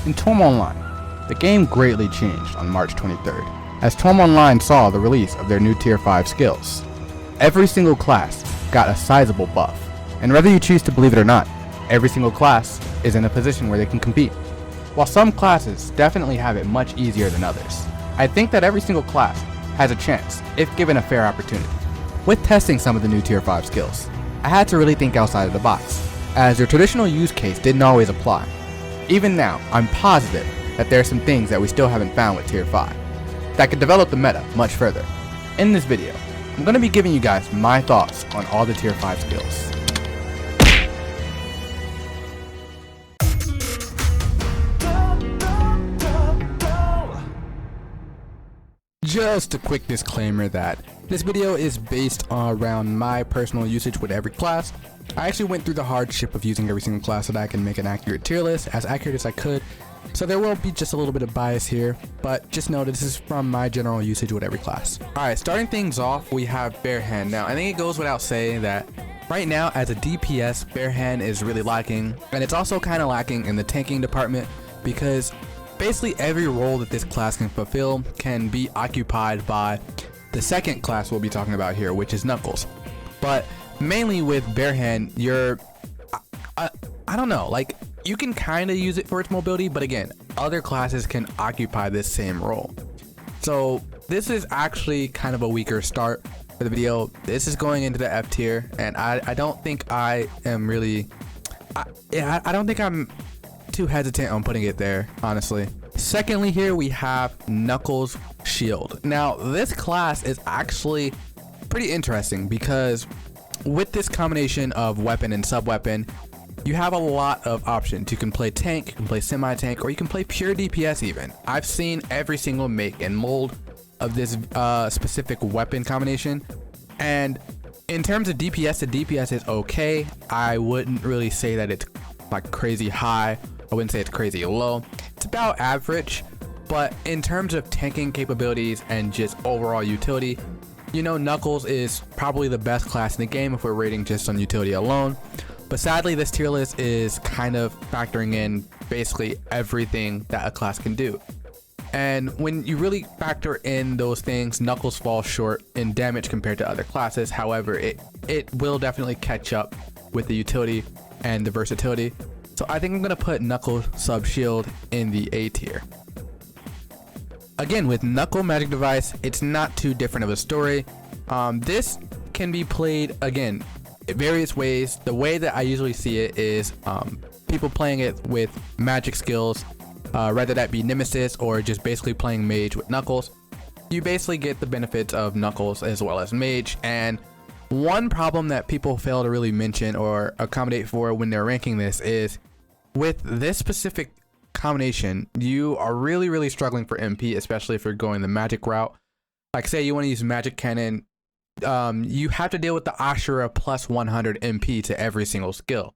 In Toram Online, the game greatly changed on March 23rd, as Toram Online saw the release of their new Tier 5 skills. Every single class got a sizable buff, and whether you choose to believe it or not, every single class is in a position where they can compete. While some classes definitely have it much easier than others, I think that every single class has a chance if given a fair opportunity. With testing some of the new Tier 5 skills, I had to really think outside of the box, as their traditional use case didn't always apply. Even now, I'm positive that there are some things that we still haven't found with Tier 5 that could develop the meta much further. In this video, I'm going to be giving you guys my thoughts on all the Tier 5 skills. Just a quick disclaimer that this video is based around my personal usage with every class. I actually went through the hardship of using every single class so that I can make an accurate tier list, as accurate as I could. So there will be just a little bit of bias here, but just know this is from my general usage with every class. Alright, starting things off, we have Bare Hand. Now, I think it goes without saying that right now, as a DPS, Bare Hand is really lacking, and it's also kind of lacking in the tanking department, because basically every role that this class can fulfill can be occupied by the second class we'll be talking about here, which is Knuckles. But mainly with Bare Hand, I don't know, like, you can kind of use it for its mobility, but again, other classes can occupy this same role. So this is actually kind of a weaker start for the video. This is going into the F tier, and I don't think I am really, I don't think I'm too hesitant on putting it there, honestly. Secondly, here we have Knuckles Shield. Now, this class is actually pretty interesting because with this combination of weapon and sub-weapon, you have a lot of options. You can play tank, you can play semi-tank, or you can play pure DPS even. I've seen every single make and mold of this specific weapon combination, and in terms of DPS, the DPS is okay. I wouldn't really say that it's like crazy high. I wouldn't say it's crazy low. It's about average, but in terms of tanking capabilities and just overall utility, you know, Knuckles is probably the best class in the game if we're rating just on utility alone. But sadly, this tier list is kind of factoring in basically everything that a class can do. And when you really factor in those things, Knuckles falls short in damage compared to other classes. However, it will definitely catch up with the utility and the versatility. So I think I'm going to put Knuckles Sub Shield in the A tier. Again, with Knuckle Magic Device, it's not too different of a story. This can be played, again, in various ways. The way that I usually see it is people playing it with magic skills, whether that be Nemesis or just basically playing Mage with Knuckles. You basically get the benefits of Knuckles as well as Mage, and one problem that people fail to really mention or accommodate for when they're ranking this is with this specific combination, you are really struggling for MP, especially if you're going the magic route. Like, say you want to use Magic Cannon, you have to deal with the Ashura plus 100 MP to every single skill.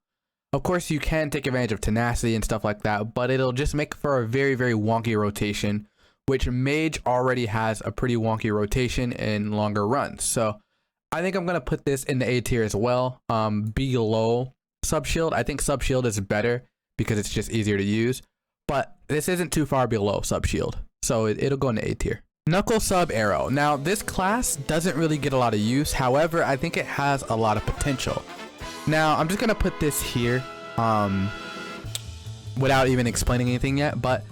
Of course, you can take advantage of tenacity and stuff like that, but it'll just make for a very wonky rotation, which Mage already has a pretty wonky rotation in longer runs. So I think I'm going to put this in the A tier as well, below Sub Shield. I think Sub Shield is better because it's just easier to use, but this isn't too far below Sub Shield, so it'll go in the A tier. Knuckle Sub Arrow. Now, this class doesn't really get a lot of use. However, I think it has a lot of potential. Now, I'm just going to put this here without even explaining anything yet, but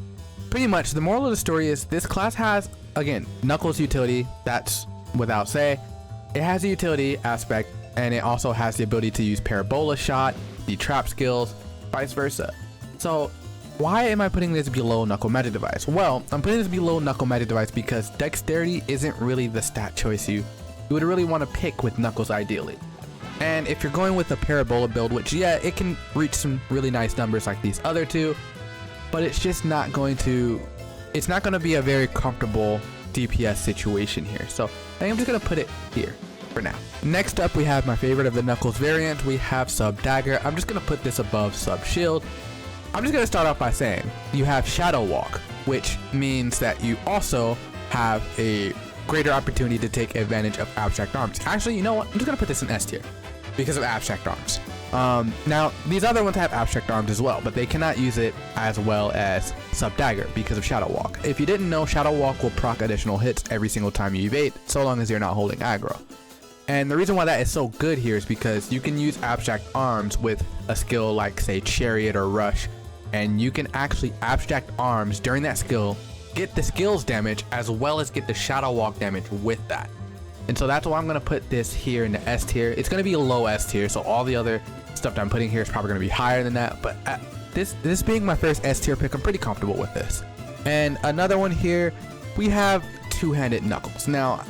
pretty much the moral of the story is this class has, again, Knuckles utility. That's without say. It has the utility aspect, and it also has the ability to use Parabola Shot, the trap skills, vice versa. So why am I putting this below Knuckle Magic Device? Well, I'm putting this below Knuckle Magic Device because Dexterity isn't really the stat choice you would really want to pick with Knuckles ideally. And if you're going with a Parabola build, which, yeah, it can reach some really nice numbers like these other two, but it's just not going to, it's not going to be a very comfortable DPS situation here. So I think I'm just going to put it here for now. Next up, we have my favorite of the Knuckles variant. We have Sub Dagger. I'm just going to put this above Sub Shield. I'm just going to start off by saying you have Shadow Walk, which means that you also have a greater opportunity to take advantage of Abstract Arms. Actually, you know what? I'm just going to put this in S tier because of Abstract Arms. Now these other ones have abstract arms as well, but they cannot use it as well as sub dagger because of shadow walk. If you didn't know, shadow walk will proc additional hits every single time you evade, so long as you're not holding aggro. And the reason why that is so good here is because you can use abstract arms with a skill like, say, chariot or rush, and you can actually abstract arms during that skill, get the skills damage as well as get the shadow walk damage with that. And so that's why I'm going to put this here in the S tier. It's going to be a low S tier, so all the other stuff that I'm putting here is probably going to be higher than that, but this being my first S tier pick, I'm pretty comfortable with this. And another one here, we have two-handed knuckles. Now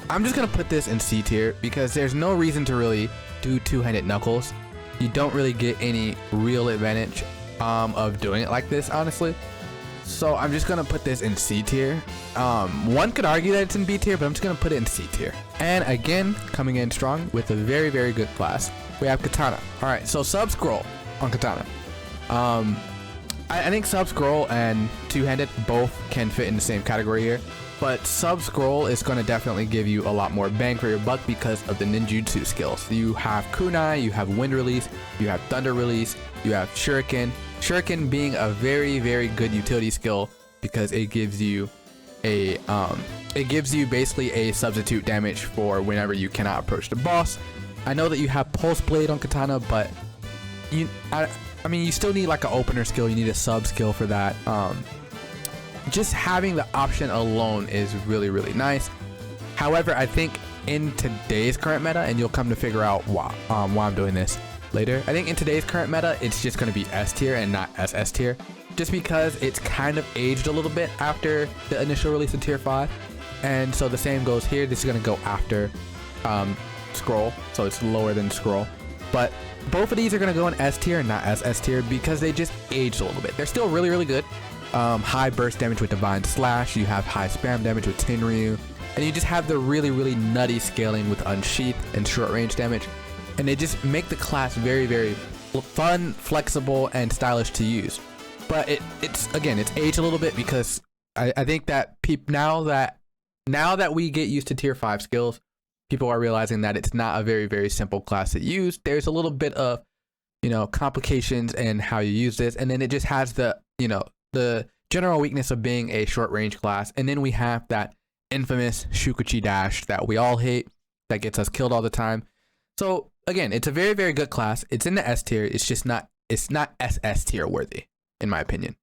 I'm just going to put this in C tier because there's no reason to really do two-handed knuckles. You don't really get any real advantage of doing it like this, honestly. So I'm just going to put this in C tier. One could argue that it's in B tier, but I'm just going to put it in C tier. And again, coming in strong with a very, very good class, we have Katana. All right, so sub scroll on Katana. I think sub scroll and two-handed both can fit in the same category here, but sub scroll is going to definitely give you a lot more bang for your buck because of the ninjutsu skills. You have kunai, you have wind release, you have thunder release, you have shuriken. Shuriken being a very, very good utility skill because it gives you a basically a substitute damage for whenever you cannot approach the boss. I know that you have pulse blade on Katana, but I mean you still need like an opener skill. You need a sub skill for that. Just having the option alone is really, really nice. However, I think in today's current meta, and you'll come to figure out why I'm doing this later, I think in today's current meta, it's just going to be S tier and not SS tier, just because it's kind of aged a little bit after the initial release of tier 5. And so the same goes here. This is going to go after scroll, so it's lower than scroll. But both of these are going to go in S tier and not SS tier because they just aged a little bit. They're still really, really good. High burst damage with Divine Slash, you have high spam damage with Tenryu, and you just have the really, really nutty scaling with Unsheath and short range damage. And they just make the class very, very fun, flexible, and stylish to use. But it's aged a little bit because I think that now that we get used to tier 5 skills, people are realizing that it's not a very, very simple class to use. There's a little bit of, complications in how you use this, and then it just has the general weakness of being a short range class. And then we have that infamous Shukuchi dash that we all hate that gets us killed all the time. So again, it's a very, very good class. It's in the S tier. It's not SS tier worthy, in my opinion.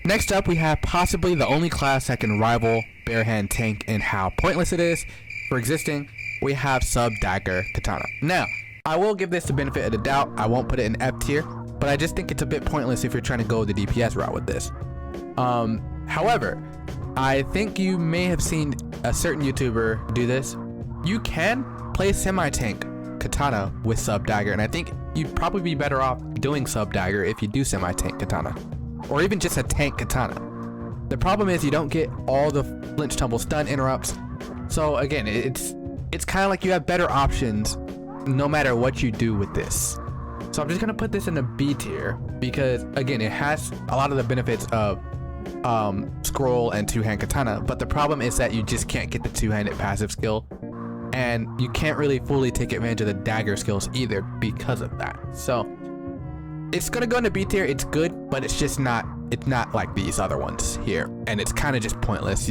Next up, we have possibly the only class that can rival Barehand Tank in how pointless it is for existing. We have Sub Dagger Katana. Now, I will give this the benefit of the doubt. I won't put it in F tier, but I just think it's a bit pointless if you're trying to go the DPS route with this. However, I think you may have seen a certain YouTuber do this. You can play semi-tank Katana with Sub Dagger, and I think you'd probably be better off doing Sub Dagger if you do semi-tank Katana, or even just a tank Katana. The problem is you don't get all the flinch, tumble, stun interrupts. So again, it's kind of like you have better options no matter what you do with this. So I'm just gonna put this in the B tier because again, it has a lot of the benefits of scroll and two-hand Katana, but the problem is that you just can't get the two-handed passive skill, and you can't really fully take advantage of the dagger skills either because of that. So it's gonna go into B tier. It's good, but it's not like these other ones here, and it's kind of just pointless.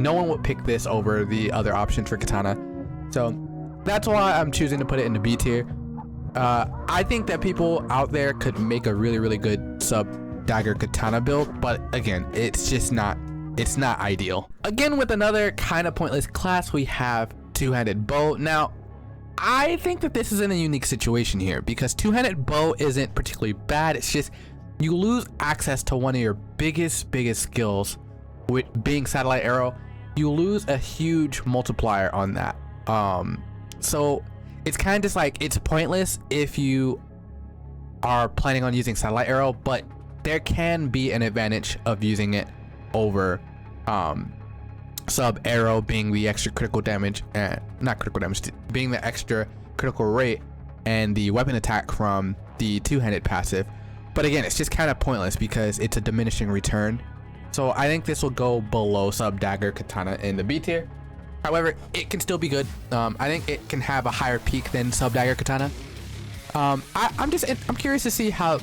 No one would pick this over the other options for Katana, so that's why I'm choosing to put it in the B tier. I think that people out there could make a really, really good Sub Dagger Katana build, but again, it's not ideal. Again, with another kind of pointless class, we have two-handed bow. Now, I think that this is in a unique situation here because two-handed bow isn't particularly bad. It's just you lose access to one of your biggest skills, with being satellite arrow. You lose a huge multiplier on that. So it's kind of just like, it's pointless if you are planning on using satellite arrow, but there can be an advantage of using it over sub arrow, being the extra critical damage, and not critical damage, being the extra critical rate and the weapon attack from the two-handed passive. But again, it's just kind of pointless because it's a diminishing return. So I think this will go below Sub Dagger Katana in the B tier. However, it can still be good. I think it can have a higher peak than Sub Dagger Katana. I'm curious to see how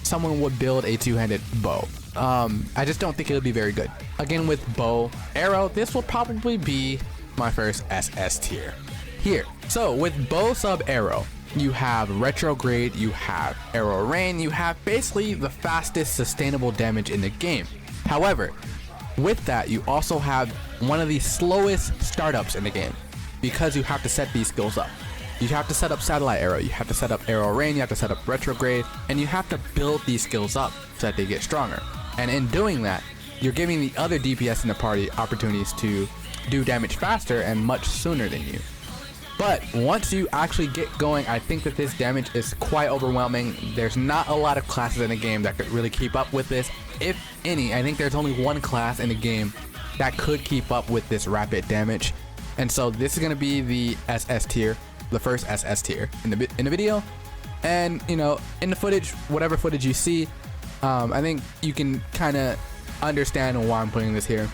someone would build a two-handed bow. I just don't think it'll be very good. Again, with bow, arrow, this will probably be my first SS tier here. So with bow sub arrow, you have retrograde, you have arrow rain, you have basically the fastest sustainable damage in the game. However, with that, you also have one of the slowest startups in the game because you have to set these skills up. You have to set up satellite arrow, you have to set up arrow rain, you have to set up retrograde, and you have to build these skills up so that they get stronger. And in doing that, you're giving the other DPS in the party opportunities to do damage faster and much sooner than you. But once you actually get going, I think that this damage is quite overwhelming. There's not a lot of classes in the game that could really keep up with this. If any, I think there's only one class in the game that could keep up with this rapid damage. And so this is going to be the SS tier, the first SS tier in the video. And you know, in the footage, whatever footage you see, I think you can kind of understand why I'm putting this here.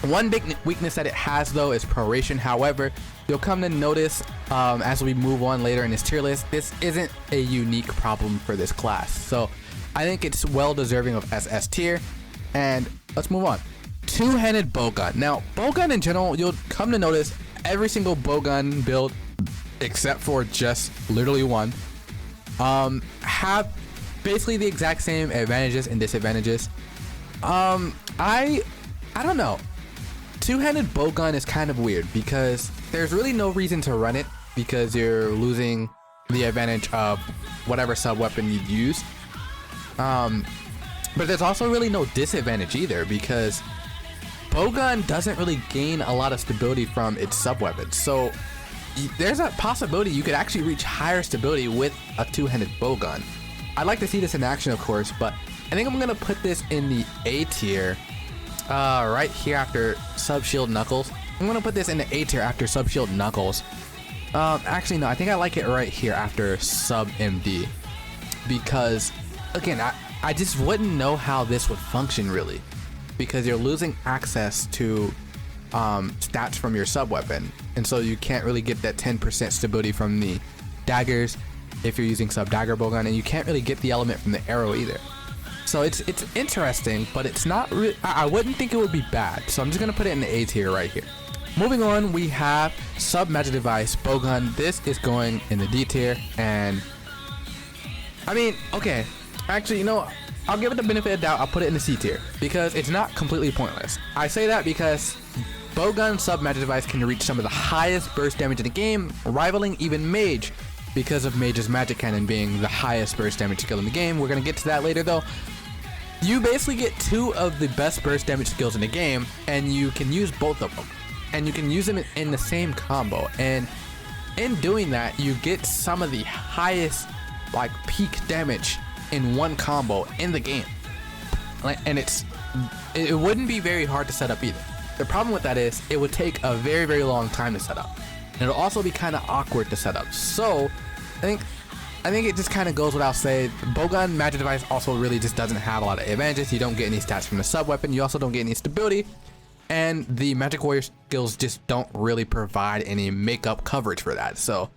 One big weakness that it has though is proration. However, you'll come to notice as we move on later in this tier list, this isn't a unique problem for this class. So I think it's well deserving of SS tier. And let's move on. Two-handed bowgun. Now, bowgun in general, you'll come to notice every single bowgun build, except for just literally one, have basically the exact same advantages and disadvantages. I don't know. Two-handed bowgun is kind of weird because there's really no reason to run it because you're losing the advantage of whatever sub-weapon you'd use. But there's also really no disadvantage either because bowgun doesn't really gain a lot of stability from its sub-weapons. So there's a possibility you could actually reach higher stability with a two-handed bowgun. I'd like to see this in action, of course, but I think I'm gonna put this in the A tier, right here after Sub-Shield Knuckles. I'm gonna put this in the A tier after Sub-Shield Knuckles. Actually, no, I think I like it right here after Sub-MD because, again, I just wouldn't know how this would function really because you're losing access to stats from your sub-weapon, and so you can't really get that 10% stability from the daggers if you're using sub-dagger bowgun, and you can't really get the element from the arrow either. So it's interesting, but it's not really, I wouldn't think it would be bad, so I'm just gonna put it in the A tier right here. Moving on, we have sub-magic device bowgun. This is going in the D tier, and I mean, okay, actually, you know, I'll give it the benefit of doubt. I'll put it in the C tier because it's not completely pointless. I say that because bowgun sub-magic device can reach some of the highest burst damage in the game, rivaling even Mage because of Mage's magic cannon being the highest burst damage skill in the game. We're gonna get to that later though. You basically get two of the best burst damage skills in the game, and you can use both of them, and you can use them in the same combo. And in doing that, you get some of the highest like peak damage in one combo in the game. And it wouldn't be very hard to set up either. The problem with that is it would take a very, very long time to set up. And it'll also be kind of awkward to set up. So I think it just kind of goes without saying, bowgun magic device also really just doesn't have a lot of advantages. You don't get any stats from the sub weapon. You also don't get any stability, and the magic warrior skills just don't really provide any makeup coverage for that. So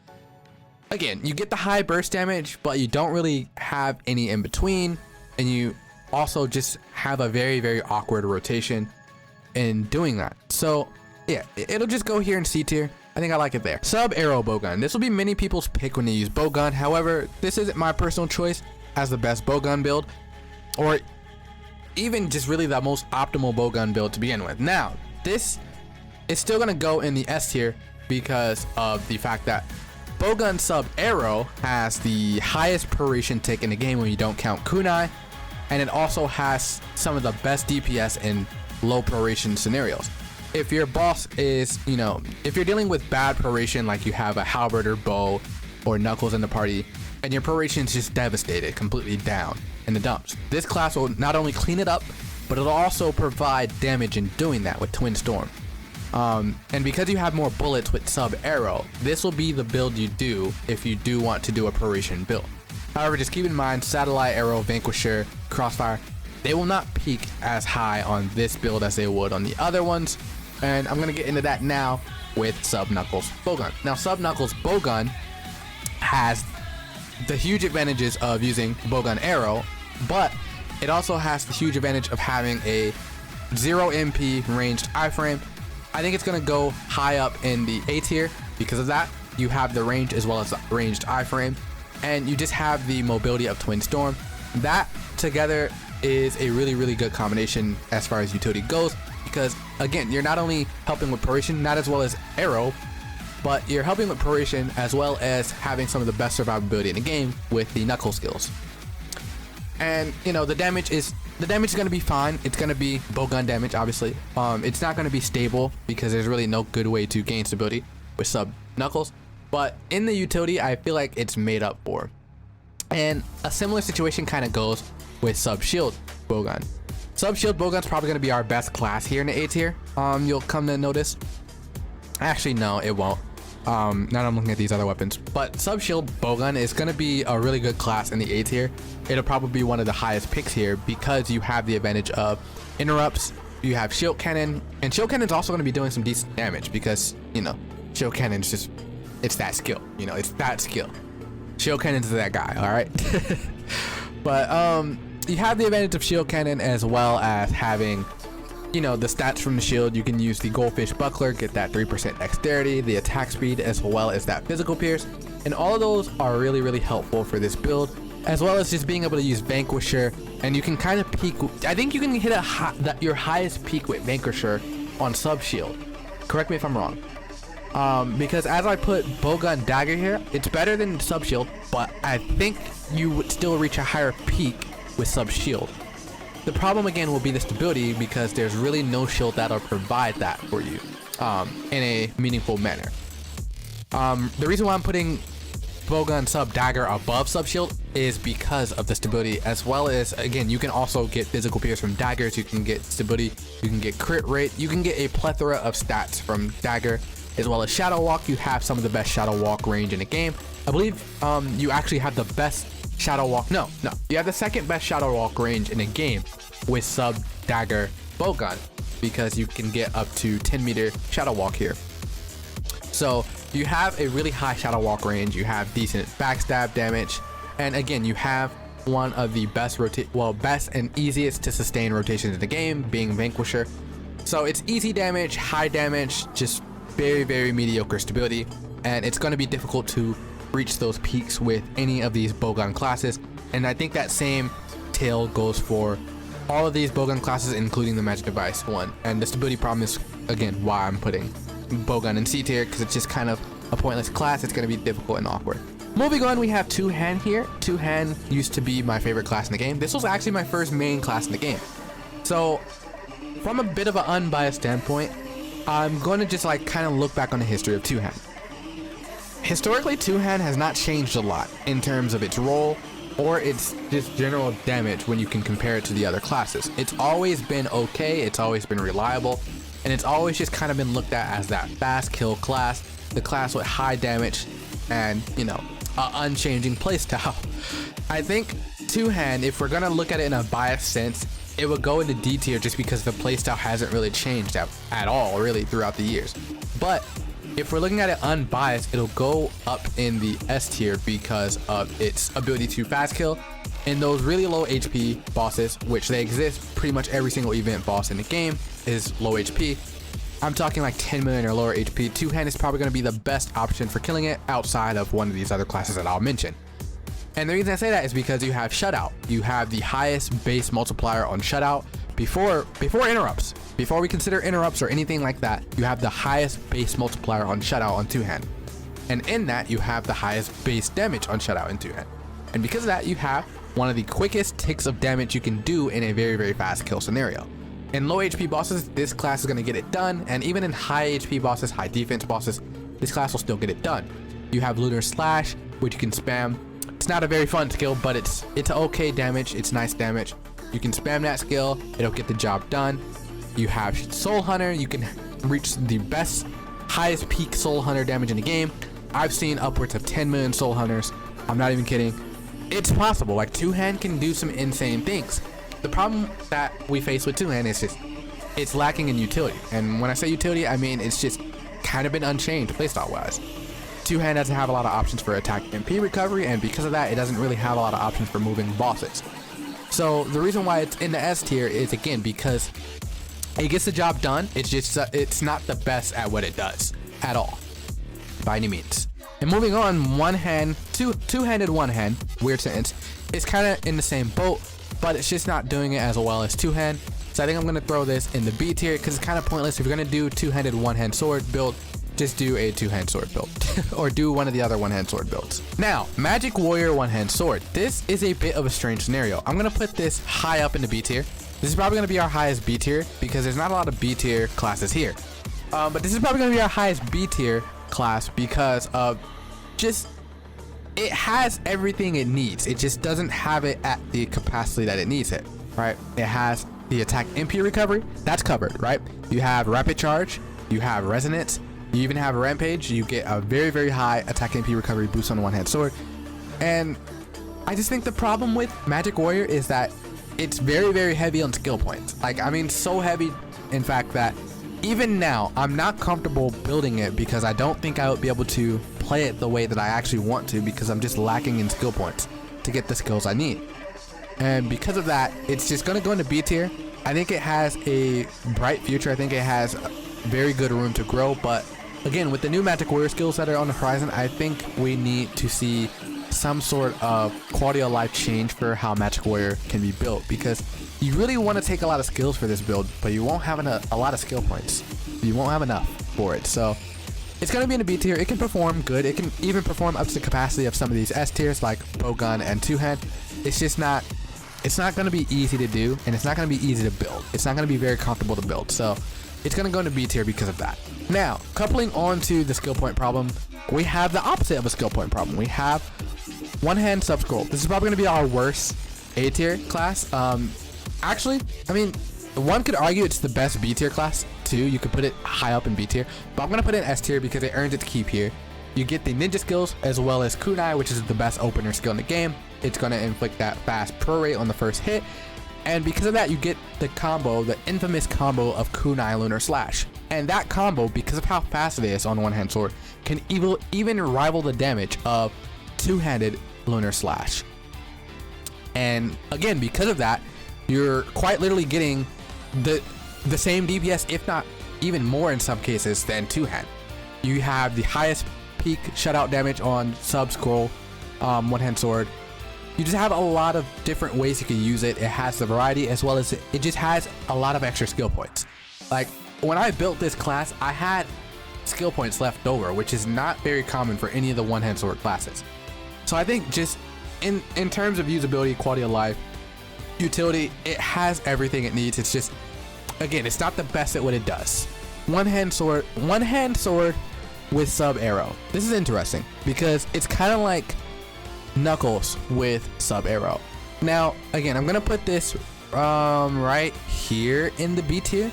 again, you get the high burst damage, but you don't really have any in between, and you also just have a very, very awkward rotation in doing that. So yeah, it'll just go here in C tier. I think I like it there. Sub arrow bowgun. This will be many people's pick when they use bowgun. However, this isn't my personal choice as the best bowgun build, or even just really the most optimal bowgun build to begin with. Now, this is still gonna go in the S tier because of the fact that bowgun sub arrow has the highest proration tick in the game when you don't count kunai, and it also has some of the best DPS in low proration scenarios. If your boss is, you know, if you're dealing with bad proration, like you have a Halberd or Bow or Knuckles in the party, and your proration is just devastated, completely down in the dumps, this class will not only clean it up, but it'll also provide damage in doing that with Twin Storm. And because you have more bullets with sub arrow, this will be the build you do if you do want to do a proration build. However, just keep in mind, satellite arrow, vanquisher, crossfire, they will not peak as high on this build as they would on the other ones. And I'm gonna get into that now with sub knuckles bowgun. Now, sub knuckles bowgun has the huge advantages of using bowgun arrow, but it also has the huge advantage of having a 0 MP ranged iframe. I think it's going to go high up in the A tier because of that. You have the range as well as the ranged iframe, and you just have the mobility of Twin Storm. That together is a really good combination as far as utility goes, because again, you're not only helping with proration, not as well as arrow, but you're helping with proration as well as having some of the best survivability in the game with the knuckle skills. And you know, the damage is going to be fine. It's going to be bowgun damage, obviously. It's not going to be stable because there's really no good way to gain stability with sub knuckles, but in the utility I feel like it's made up for. And a similar situation kind of goes with sub shield bowgun. Sub shield bowgun's probably going to be our best class here in the A tier. You'll come to notice. Actually, no, it won't. Now that I'm looking at these other weapons, but sub shield bowgun is going to be a really good class in the A tier. It'll probably be one of the highest picks here because you have the advantage of interrupts. You have shield cannon, and shield cannon's also going to be doing some decent damage because, you know, shield cannon's just, it's that skill, you know, it's that skill. Shield cannon's that guy, all right. But you have the advantage of shield cannon as well as having, you know, the stats from the shield. You can use the goldfish buckler, get that 3% dexterity, the attack speed, as well as that physical pierce, and all of those are really helpful for this build, as well as just being able to use Vanquisher. And you can kind of peak, I think you can hit your highest peak with Vanquisher on sub shield. Correct me if I'm wrong. Because as I put bowgun dagger here, it's better than sub shield, but I think you would still reach a higher peak with sub shield. The problem again will be the stability, because there's really no shield that'll provide that for you in a meaningful manner. The reason why I'm putting bowgun sub dagger above sub shield is because of the stability, as well as, again, you can also get physical pierce from daggers, you can get stability, you can get crit rate, you can get a plethora of stats from dagger, as well as shadow walk. You have some of the best shadow walk range in the game. I believe you actually have the best shadow walk. No, you have the second best shadow walk range in the game with sub dagger bowgun, because you can get up to 10-meter shadow walk here. So you have a really high shadow walk range, you have decent backstab damage, and again, you have one of the best best and easiest to sustain rotations in the game, being Vanquisher. So it's easy damage, high damage, just very mediocre stability, and it's going to be difficult to reach those peaks with any of these bowgun classes. And I think that same tale goes for all of these bowgun classes, including the magic device one. And the stability problem is, again, why I'm putting bowgun in C tier, because it's just kind of a pointless class. It's going to be difficult and awkward. Moving on, we have Two Hand here. Two Hand used to be my favorite class in the game. This was actually my first main class in the game. So from a bit of an unbiased standpoint, I'm going to just like kind of look back on the history of Two Hand. Historically, Two Hand has not changed a lot in terms of its role or its just general damage when you can compare it to the other classes. It's always been okay, it's always been reliable, and it's always just kind of been looked at as that fast kill class, the class with high damage and, you know, unchanging playstyle. I think Two Hand, if we're gonna look at it in a biased sense, it would go into D tier just because the playstyle hasn't really changed at all really throughout the years. But if we're looking at it unbiased, it'll go up in the S tier because of its ability to fast kill and those really low HP bosses, which they exist. Pretty much every single event boss in the game is low HP. I'm talking like 10 million or lower HP. Two Hand is probably going to be the best option for killing it outside of one of these other classes that I'll mention. And the reason I say that is because you have Shutout. You have the highest base multiplier on Shutout before interrupts. Before we consider interrupts or anything like that, you have the highest base multiplier on Shutout on Two Hand. And in that, you have the highest base damage on Shutout in Two Hand. And because of that, you have one of the quickest ticks of damage you can do in a very fast kill scenario. In low HP bosses, this class is going to get it done. And even in high HP bosses, high defense bosses, this class will still get it done. You have Lunar Slash, which you can spam. It's not a very fun skill, but it's okay damage. It's nice damage. You can spam that skill, it'll get the job done. You have Soul Hunter. You can reach the best, highest peak Soul Hunter damage in the game. I've seen upwards of 10 million Soul Hunters. I'm not even kidding. It's possible. Like, Two Hand can do some insane things. The problem that we face with Two Hand is just it's lacking in utility. And when I say utility, I mean it's just kind of been unchanged playstyle wise. Two-hand doesn't have a lot of options for attack MP recovery, and because of that, it doesn't really have a lot of options for moving bosses. So the reason why it's in the S tier is, again, because it gets the job done. It's just it's not the best at what it does at all, by any means. And moving on, two-handed one-hand, weird sentence, it's kind of in the same boat, but it's just not doing it as well as two-hand. So I think I'm going to throw this in the B tier because it's kind of pointless. If you're going to do two-handed one-hand sword build, just do a two-hand sword build or do one of the other one-hand sword builds. Now, Magic Warrior one-hand sword. This is a bit of a strange scenario. I'm going to put this high up in the B tier. This is probably going to be our highest B tier because there's not a lot of B tier classes here. But this is probably going to be our highest B tier class because of just, it has everything it needs. It just doesn't have it at the capacity that it needs it, right? It has the attack MP recovery. That's covered, right? You have rapid charge. You have resonance. You even have rampage. You get a very, very high attack MP recovery boost on one-hand sword. And I just think the problem with Magic Warrior is that it's very, very heavy on skill points. Like, I mean, so heavy, in fact, that even now I'm not comfortable building it because I don't think I would be able to play it the way that I actually want to because I'm just lacking in skill points to get the skills I need. And because of that, it's just going to go into B tier. I think it has a bright future. I think it has very good room to grow, but again, with the new Magic Warrior skills that are on the horizon, I think we need to see some sort of quality of life change for how Magic Warrior can be built, because you really want to take a lot of skills for this build, but you won't have a lot of skill points. You won't have enough for it. So it's going to be in a B tier. It can perform good. It can even perform up to the capacity of some of these S tiers like Bowgun and Two-Hand. It's just not, it's not going to be easy to do, and it's not going to be easy to build. It's not going to be very comfortable to build. So it's going to go into B tier because of that. Now, coupling on to the skill point problem, we have the opposite of a skill point problem. We have one-hand sub-scroll. This is probably going to be our worst A tier class. Actually, I mean, one could argue it's the best B tier class too. You could put it high up in B tier, but I'm going to put it in S tier because it earns its keep here. You get the ninja skills as well as kunai, which is the best opener skill in the game. It's going to inflict that fast pro rate on the first hit. And because of that, you get the combo, the infamous combo of kunai lunar slash. And that combo, because of how fast it is on one-hand sword, can even rival the damage of two-handed lunar slash. And again, because of that, you're quite literally getting the same DPS, if not even more in some cases, than two-hand. You have the highest peak shutout damage on sub-scroll one-hand sword. You just have a lot of different ways you can use it. It has the variety, as well as it just has a lot of extra skill points. Like, when I built this class, I had skill points left over, which is not very common for any of the one-hand sword classes. So I think just in terms of usability, quality of life, utility, it has everything it needs. It's just, again, it's not the best at what it does. One-hand sword with sub arrow. This is interesting because it's kind of like Knuckles with sub arrow. Now, again, I'm gonna put this right here in the B tier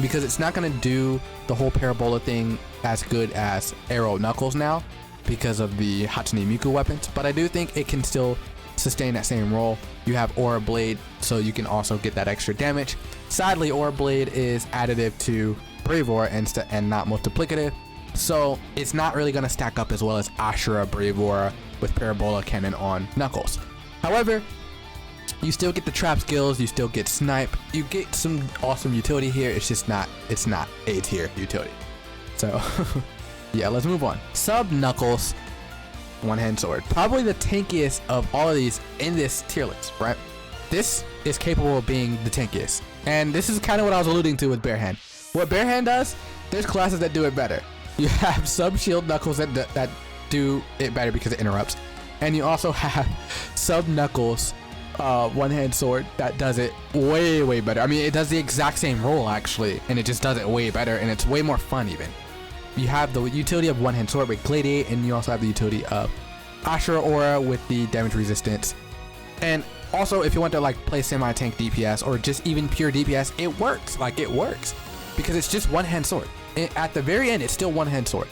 because it's not gonna do the whole parabola thing as good as arrow Knuckles now because of the Hatsune Miku weapons, but I do think it can still sustain that same role. You have Aura Blade, so you can also get that extra damage. Sadly, Aura Blade is additive to Brave Aura and not multiplicative, so it's not really gonna stack up as well as Ashura Brave Aura with Parabola Cannon on Knuckles. However, you still get the trap skills, you still get snipe, you get some awesome utility here. It's not A tier utility. So yeah, let's move on. Sub Knuckles one-hand sword, probably the tankiest of all of these in this tier list, right? This is capable of being the tankiest, and this is kind of what I was alluding to with bare hand. What bare hand does, there's classes that do it better. You have sub shield Knuckles that do it better because it interrupts, and you also have sub Knuckles one-hand sword that does it way better. I mean, it does the exact same role actually, and it just does it way better, and it's way more fun. Even you have the utility of one-hand sword with Gladiate, and you also have the utility of Ashura Aura with the damage resistance. And also, if you want to like play semi-tank DPS or just even pure DPS, it works. Like, it works because it's just one-hand sword. At the very end, it's still one-hand sword.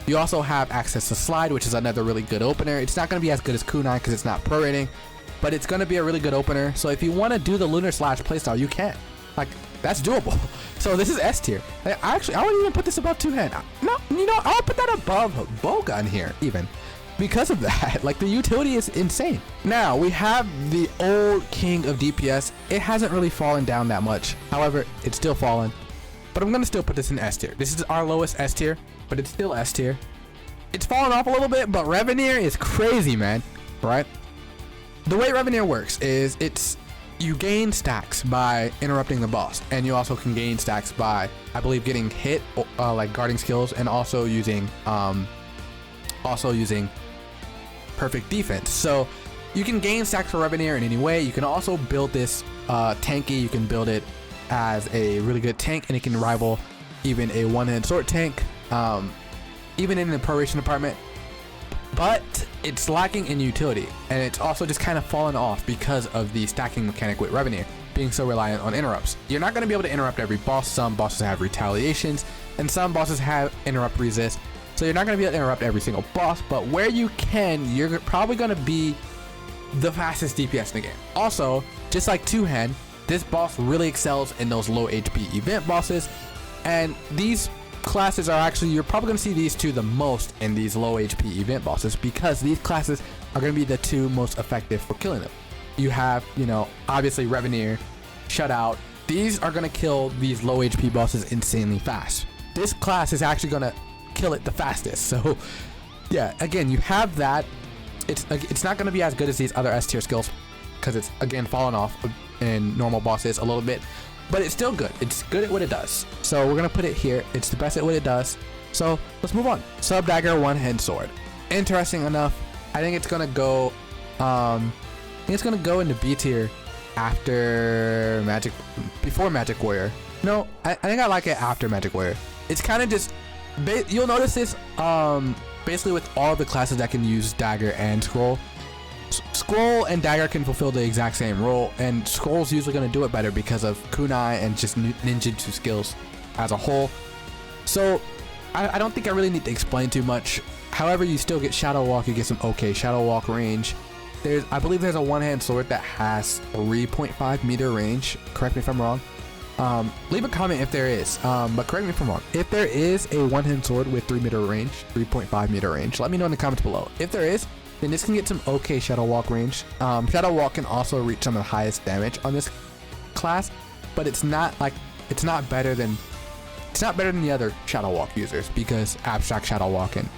You also have access to slide, which is another really good opener. It's not going to be as good as kunai because it's not pro rating, but it's going to be a really good opener. So if you want to do the lunar slash playstyle, you can. Like, that's doable. So this is S tier. I wouldn't even put this above two-hand. No, you know, I'll put that above bowgun here, even. Because of that, like, the utility is insane. Now, we have the old king of DPS. It hasn't really fallen down that much. However, it's still fallen. But I'm going to still put this in S tier. This is our lowest S tier, but it's still S tier. It's fallen off a little bit, but Reveneer is crazy, man. Right? The way Reveneer works is you gain stacks by interrupting the boss, and you also can gain stacks by, I believe, getting hit, like guarding skills, and also using perfect defense. So you can gain stacks for Reveneer in any way. You can also build this tanky. You can build it as a really good tank, and it can rival even a one-hand sword tank, even in the proration department. But it's lacking in utility, and it's also just kind of fallen off because of the stacking mechanic with Reveneer being so reliant on interrupts. You're not going to be able to interrupt every boss. Some bosses have retaliations, and some bosses have interrupt resist. So you're not going to be able to interrupt every single boss, but where you can, you're probably going to be the fastest DPS in the game. Also, just like two-hand, this boss really excels in those low HP event bosses, and these classes are actually, you're probably going to see these two the most in these low HP event bosses, because these classes are going to be the two most effective for killing them. You have, you know, obviously Reveneer, Shutout. These are going to kill these low HP bosses insanely fast. This class is actually going to kill it the fastest. So yeah, again, you have that. It's not going to be as good as these other S tier skills, because it's again fallen off in normal bosses a little bit, but it's still good. It's good at what it does. So we're gonna put it here. It's the best at what it does. So let's move on. Sub dagger, one-hand sword. Interesting enough, I think it's gonna go into B tier after Magic, before Magic Warrior. No, I think I like it after Magic Warrior. It's kind of just, you'll notice this basically with all the classes that can use dagger and scroll. Scroll and dagger can fulfill the exact same role, and scroll's usually going to do it better because of kunai and just ninjutsu skills as a whole. So I don't think I really need to explain too much. However, you still get shadow walk. You get some okay shadow walk range. I believe there's a one-hand sword that has 3.5 meter range. Correct me if I'm wrong. Leave a comment if there is, but correct me if I'm wrong. If there is a one-hand sword with 3.5 meter range, let me know in the comments below. If there is, then this can get some okay shadow walk range. Shadow walk can also reach some of the highest damage on this class, but it's not better than the other shadow walk users, because abstract shadow walk, and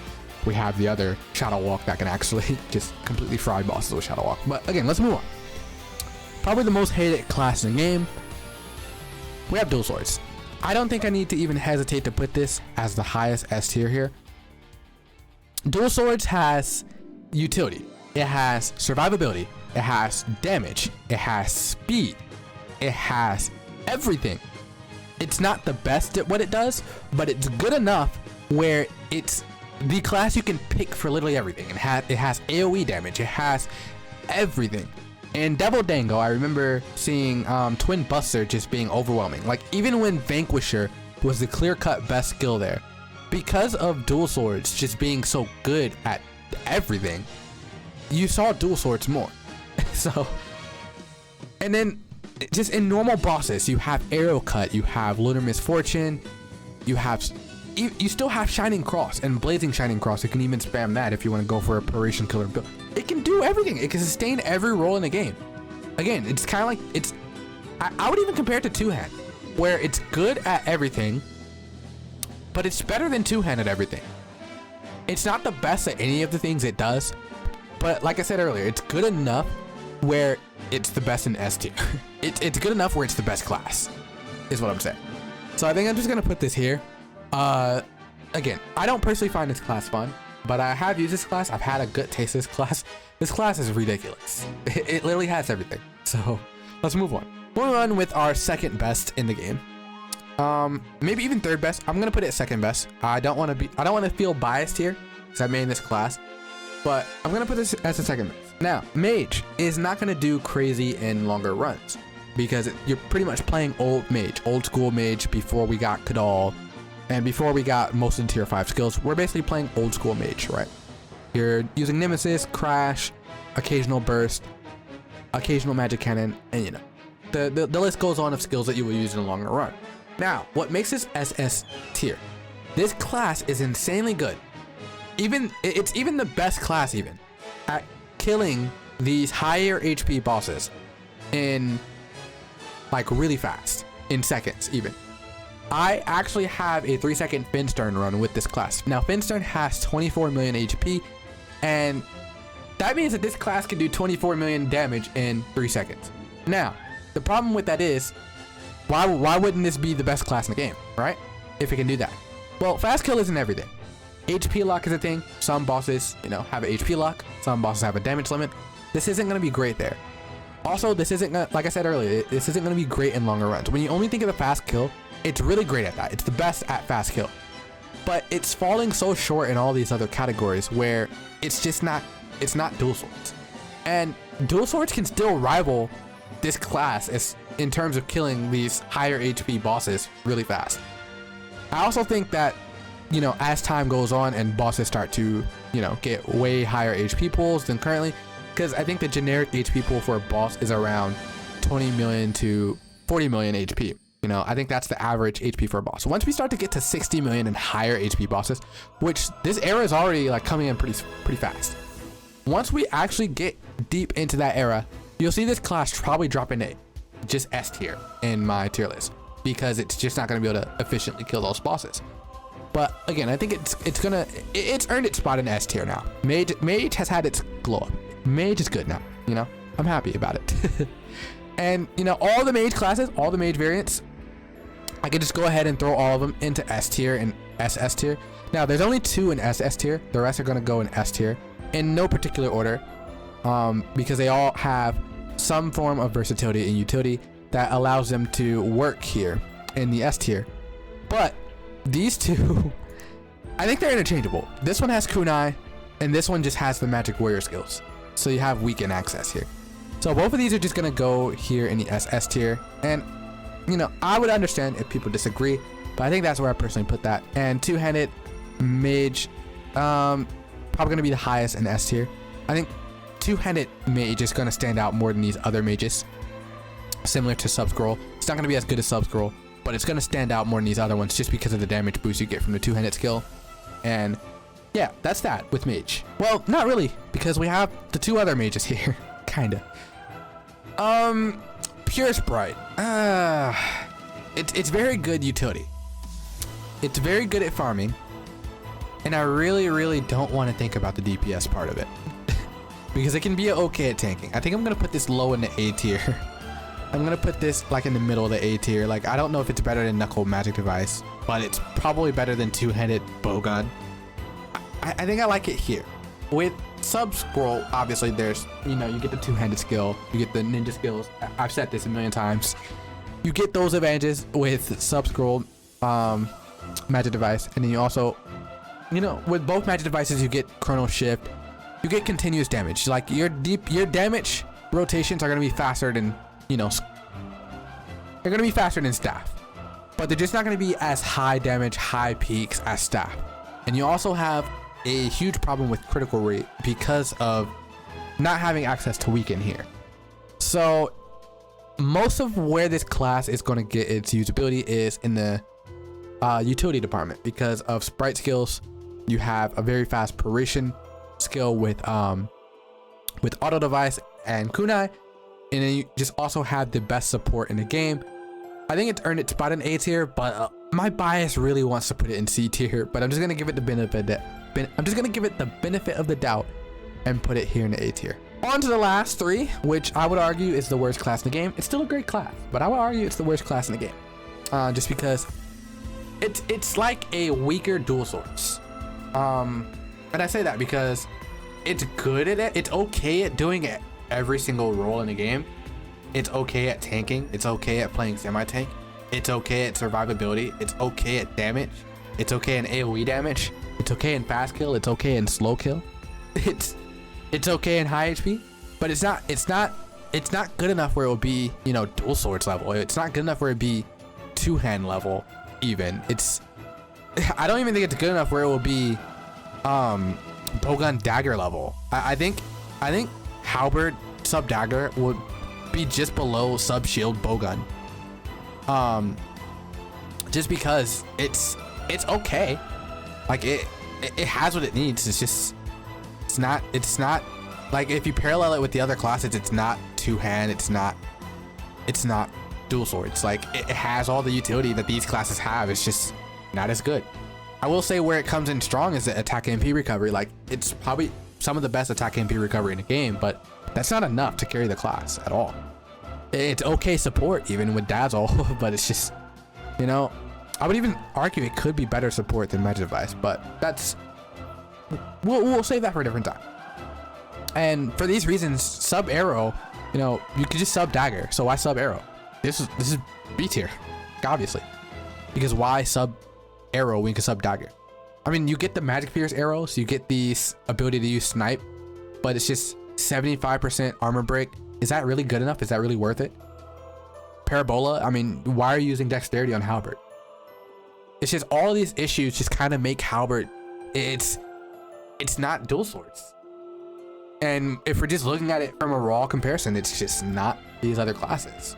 we have the other shadow walk that can actually just completely fry bosses with shadow walk. But again, let's move on. Probably the most hated class in the game. We have dual swords. I don't think I need to even hesitate to put this as the highest S tier here. Dual swords has utility. It has survivability. It has damage. It has speed. It has everything. It's not the best at what it does, but it's good enough where it's the class you can pick for literally everything. It has AoE damage. It has everything. In Devil Dango, I remember seeing Twin Buster just being overwhelming. Like, even when Vanquisher was the clear-cut best skill there, because of dual swords just being so good at everything, you saw dual swords more. So, and then just in normal bosses, you have Arrow Cut, you have Lunar Misfortune, you still have Shining Cross and Blazing Shining Cross. You can even spam that if you want to go for a Proration Killer build. It can do everything. It can sustain every role in the game. Again, it's kind of like, I would even compare it to two-hand, where it's good at everything, but it's better than two-hand at everything. It's not the best at any of the things it does, but like I said earlier, it's good enough where it's the best in S tier. It's good enough where it's the best class, is what I'm saying. So I think I'm just gonna put this here. Again, I don't personally find this class fun, but I have used this class. I've had a good taste of this class. This class is ridiculous. It literally has everything. So let's move on. We'll run with our second best in the game. Maybe even third best. I'm gonna put it second best. I don't want to feel biased here because I made this class, but I'm gonna put this as a second best. Now, Mage is not gonna do crazy in longer runs because you're pretty much playing old school Mage before we got Kadal and before we got most of the tier 5 skills. We're basically playing old school Mage, right? You're using Nemesis, Crash, occasional burst, occasional magic cannon, and the list goes on of skills that you will use in the longer run. Now, what makes this SS tier? This class is insanely good. It's even the best class even at killing these higher HP bosses in like really fast, in seconds even. I actually have a 3-second Finstern run with this class. Now Finstern has 24 million HP, and that means that this class can do 24 million damage in 3 seconds. Now, the problem with that is, why wouldn't this be the best class in the game, right? If it can do that. Well, fast kill isn't everything. HP lock is a thing. Some bosses, have an HP lock. Some bosses have a damage limit. This isn't going to be great there. Also, this isn't gonna, like I said earlier, this isn't going to be great in longer runs. When you only think of the fast kill, it's really great at that. It's the best at fast kill. But it's falling so short in all these other categories where it's just not, it's not dual swords. And dual swords can still rival this class as in terms of killing these higher HP bosses really fast. I also think that, as time goes on and bosses start to, get way higher HP pools than currently, because I think the generic HP pool for a boss is around 20 million to 40 million HP. I think that's the average HP for a boss. So once we start to get to 60 million and higher HP bosses, which this era is already like coming in pretty fast. Once we actually get deep into that era, you'll see this class probably drop into just S tier in my tier list, because it's just not going to be able to efficiently kill those bosses. But again, I think it's earned its spot in S tier now. Mage has had its glow up. Mage is good now, I'm happy about it. And all the mage classes, all the mage variants, I could just go ahead and throw all of them into S tier and SS tier. Now there's only 2 in SS tier. The rest are going to go in S tier in no particular order, because they all have some form of versatility and utility that allows them to work here in the S tier. But these 2, I think they're interchangeable. This one has kunai, and this one just has the magic warrior skills. So you have weekend access here. So both of these are just gonna go here in the SS tier. And I would understand if people disagree, but I think that's where I personally put that. And two-handed mage, probably gonna be the highest in S tier. I think two-handed mage is gonna stand out more than these other mages. Similar to Sub-Scroll. It's not gonna be as good as Sub-Scroll, but it's gonna stand out more than these other ones just because of the damage boost you get from the two-handed skill. And yeah, that's that with mage. Well, not really, because we have the 2 other mages here. Kinda. Pure Sprite. It's very good utility. It's very good at farming. And I really don't want to think about the DPS part of it. Because it can be okay at tanking. I think I'm gonna put this low in the A tier. I'm gonna put this like in the middle of the A tier. Like, I don't know if it's better than Knuckle Magic Device, but it's probably better than two-handed bowgun. I think I like it here. With Sub-Scroll, obviously there's, you get the two-handed skill, you get the ninja skills. I've said this a million times. You get those advantages with Sub-Scroll Magic Device, and then you also, with both Magic Devices, you get Chrono Shift, you get continuous damage. Like your damage rotations are gonna be faster than, they're gonna be faster than Staff, but they're just not gonna be as high damage, high peaks as Staff. And you also have a huge problem with critical rate because of not having access to weaken here. So most of where this class is going to get its usability is in the utility department. Because of sprite skills, you have a very fast paration skill with auto device and kunai, and then you just also have the best support in the game. I think it's earned its spot in A tier, but my bias really wants to put it in C tier, but I'm just gonna give it the benefit of the doubt and put it here in the A tier. On to the last 3, which I would argue is the worst class in the game. It's still a great class, but I would argue it's the worst class in the game, just because it's like a weaker dual swords. And I say that because it's good at it. It's okay at doing it every single role in the game. It's okay at tanking. It's okay at playing semi-tank. It's okay at survivability. It's okay at damage. It's okay in AoE damage. It's okay in fast kill. It's okay in slow kill. It's okay in high HP, but it's not good enough where it will be, dual swords level. It's not good enough where it be two-hand level even. I don't even think it's good enough where it will be bowgun dagger level. I think Halberd sub dagger would be just below sub shield bowgun. Just because it's okay. Like it has what it needs. It's not like, if you parallel it with the other classes, it's not two-hand, it's not dual swords. Like it has all the utility that these classes have. It's just not as good. I will say where it comes in strong is the attack MP recovery. Like it's probably some of the best attack MP recovery in the game, but that's not enough to carry the class at all. It's okay support even with Dazzle, but it's just, you know, I would even argue it could be better support than Mage Device, but that's, we'll save that for a different time. And for these reasons, sub arrow, you know, you could just sub dagger. So why sub arrow? This is B tier, obviously, because why sub arrow when you can sub dagger? I mean, you get the Magic Pierce arrow, so you get the ability to use snipe, but it's just 75% armor break. Is that really good enough? Is that really worth it? Parabola, I mean, why are you using dexterity on Halberd? It's just all these issues just kind of make Halberd, it's not dual swords. And if we're just looking at it from a raw comparison, it's just not these other classes.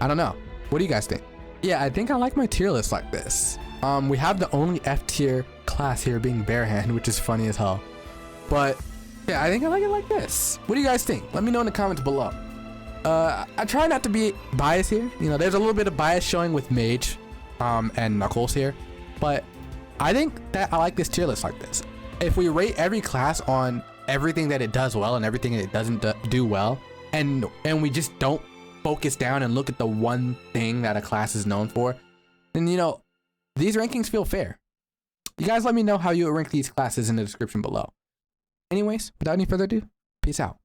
I don't know. What do you guys think? Yeah, I think I like my tier list like this. We have the only F tier class here being Barehand, which is funny as hell. But yeah, I think I like it like this. What do you guys think? Let me know in the comments below. I try not to be biased here. You know, there's a little bit of bias showing with Mage and Knuckles here, but I think that I like this tier list like this. If we rate every class on everything that it does well and everything that it doesn't do well, and we just don't focus down and look at the one thing that a class is known for, then, you know, these rankings feel fair. You guys let me know how you rank these classes in the description below. Anyways, without any further ado, peace out.